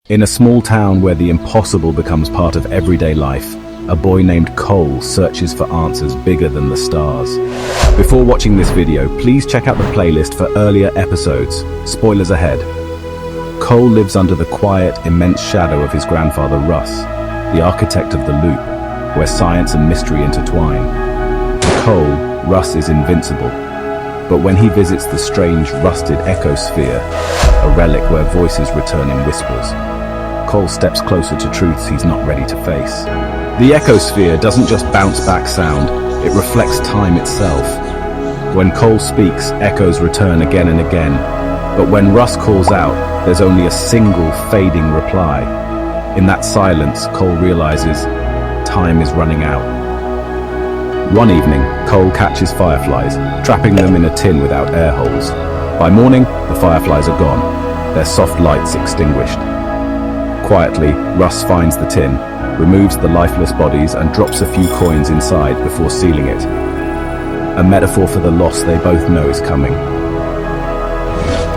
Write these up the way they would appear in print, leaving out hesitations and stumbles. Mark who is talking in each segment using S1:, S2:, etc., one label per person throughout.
S1: In a small town where the impossible becomes part of everyday life, a boy named Cole searches for answers bigger than the stars. Before watching this video, please check out the playlist for earlier episodes. Spoilers ahead. Cole lives under the quiet, immense shadow of his grandfather Russ, the architect of the loop, where science and mystery intertwine. To Cole, Russ is invincible. But when he visits the strange, rusted echosphere, a relic where voices return in whispers, Cole steps closer to truths he's not ready to face. The echosphere doesn't just bounce back sound, it reflects time itself. When Cole speaks, echoes return again and again, but when Russ calls out, there's only a single fading reply. In that silence, Cole realizes time is running out. One evening, Cole catches fireflies, trapping them in a tin without air holes. By morning, the fireflies are gone, their soft lights extinguished. Quietly, Russ finds the tin, removes the lifeless bodies and drops a few coins inside before sealing it. A metaphor for the loss they both know is coming.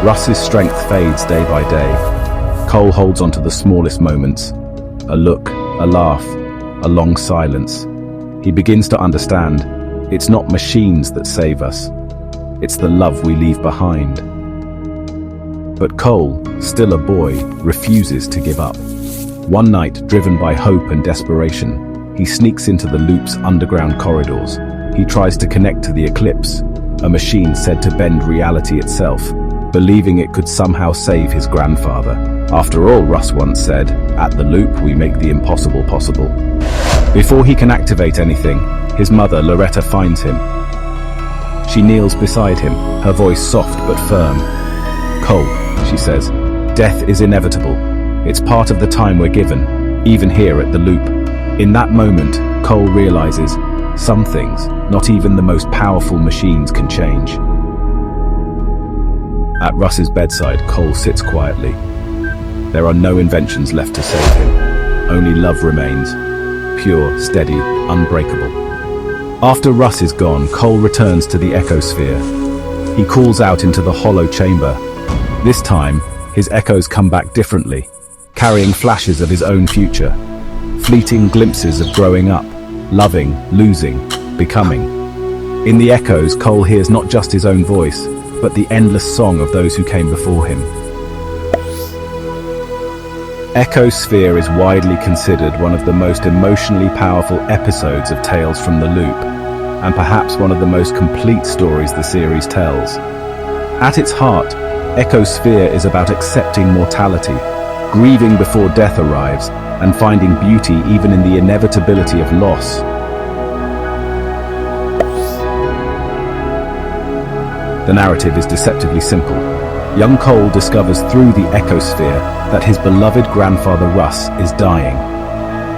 S1: Russ's strength fades day by day. Cole holds on to the smallest moments. A look, a laugh, a long silence. He begins to understand, it's not machines that save us. It's the love we leave behind. But Cole, still a boy, refuses to give up. One night, driven by hope and desperation, he sneaks into the loop's underground corridors. He tries to connect to the Eclipse, a machine said to bend reality itself, believing it could somehow save his grandfather. After all, Russ once said, "At the loop, we make the impossible possible." Before he can activate anything, his mother, Loretta, finds him. She kneels beside him, her voice soft but firm. "Cole," she says, "death is inevitable. It's part of the time we're given, even here at the loop." In that moment, Cole realizes some things, not even the most powerful machines can change. At Russ's bedside, Cole sits quietly. There are no inventions left to save him. Only love remains, pure, steady, unbreakable. After Russ is gone, Cole returns to the echosphere. He calls out into the hollow chamber. This time, his echoes come back differently, carrying flashes of his own future, fleeting glimpses of growing up, loving, losing, becoming. In the echoes, Cole hears not just his own voice, but the endless song of those who came before him. Echosphere is widely considered one of the most emotionally powerful episodes of Tales from the Loop, and perhaps one of the most complete stories the series tells. At its heart, Echosphere is about accepting mortality, grieving before death arrives, and finding beauty even in the inevitability of loss. The narrative is deceptively simple. Young Cole discovers through the echosphere that his beloved grandfather Russ is dying.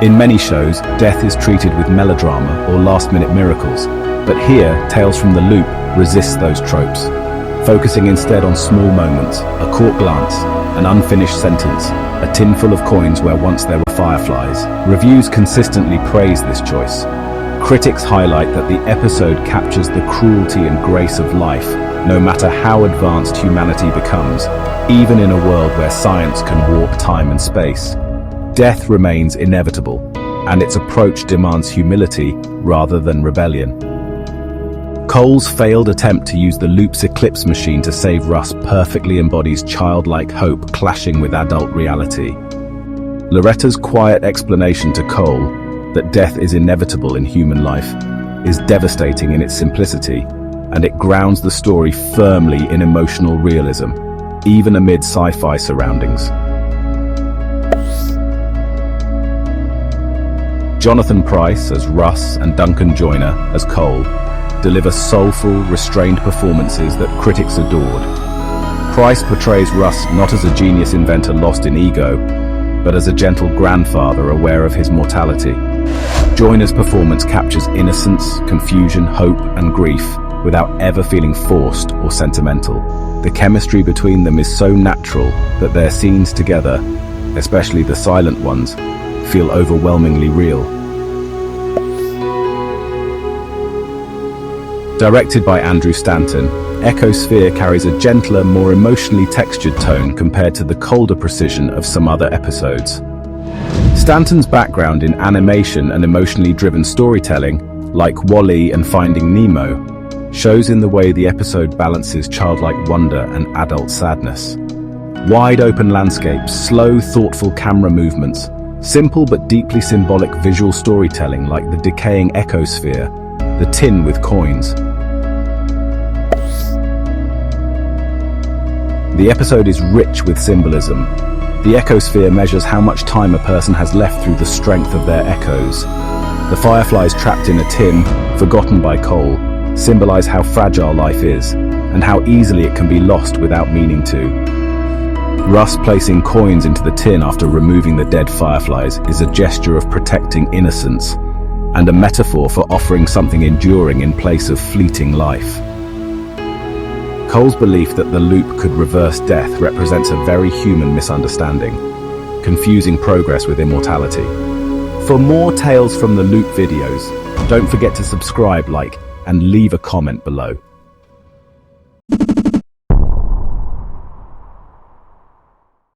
S1: In many shows, death is treated with melodrama or last-minute miracles, but here, Tales from the Loop resists those tropes, focusing instead on small moments, a caught glance, an unfinished sentence, a tin full of coins where once there were fireflies. Reviews consistently praise this choice. Critics highlight that the episode captures the cruelty and grace of life, no matter how advanced humanity becomes, even in a world where science can warp time and space. Death remains inevitable, and its approach demands humility rather than rebellion. Cole's failed attempt to use the loop's Eclipse machine to save Russ perfectly embodies childlike hope clashing with adult reality. Loretta's quiet explanation to Cole that death is inevitable in human life is devastating in its simplicity, and it grounds the story firmly in emotional realism, even amid sci-fi surroundings. Jonathan Pryce as Russ and Duncan Joyner as Cole deliver soulful, restrained performances that critics adored. Pryce portrays Russ not as a genius inventor lost in ego, but as a gentle grandfather aware of his mortality. Joyner's performance captures innocence, confusion, hope, and grief without ever feeling forced or sentimental. The chemistry between them is so natural that their scenes together, especially the silent ones, feel overwhelmingly real. Directed by Andrew Stanton, Echosphere carries a gentler, more emotionally textured tone compared to the colder precision of some other episodes. Stanton's background in animation and emotionally driven storytelling, like WALL-E and Finding Nemo, shows in the way the episode balances childlike wonder and adult sadness. Wide open landscapes, slow, thoughtful camera movements, simple but deeply symbolic visual storytelling like the decaying echosphere, the tin with coins. The episode is rich with symbolism. The echosphere measures how much time a person has left through the strength of their echoes. The fireflies trapped in a tin, forgotten by Cole, symbolize how fragile life is, and how easily it can be lost without meaning to. Russ placing coins into the tin after removing the dead fireflies is a gesture of protecting innocence, and a metaphor for offering something enduring in place of fleeting life. Cole's belief that the loop could reverse death represents a very human misunderstanding, confusing progress with immortality. For more Tales from the Loop videos, don't forget to subscribe, like, and leave a comment below.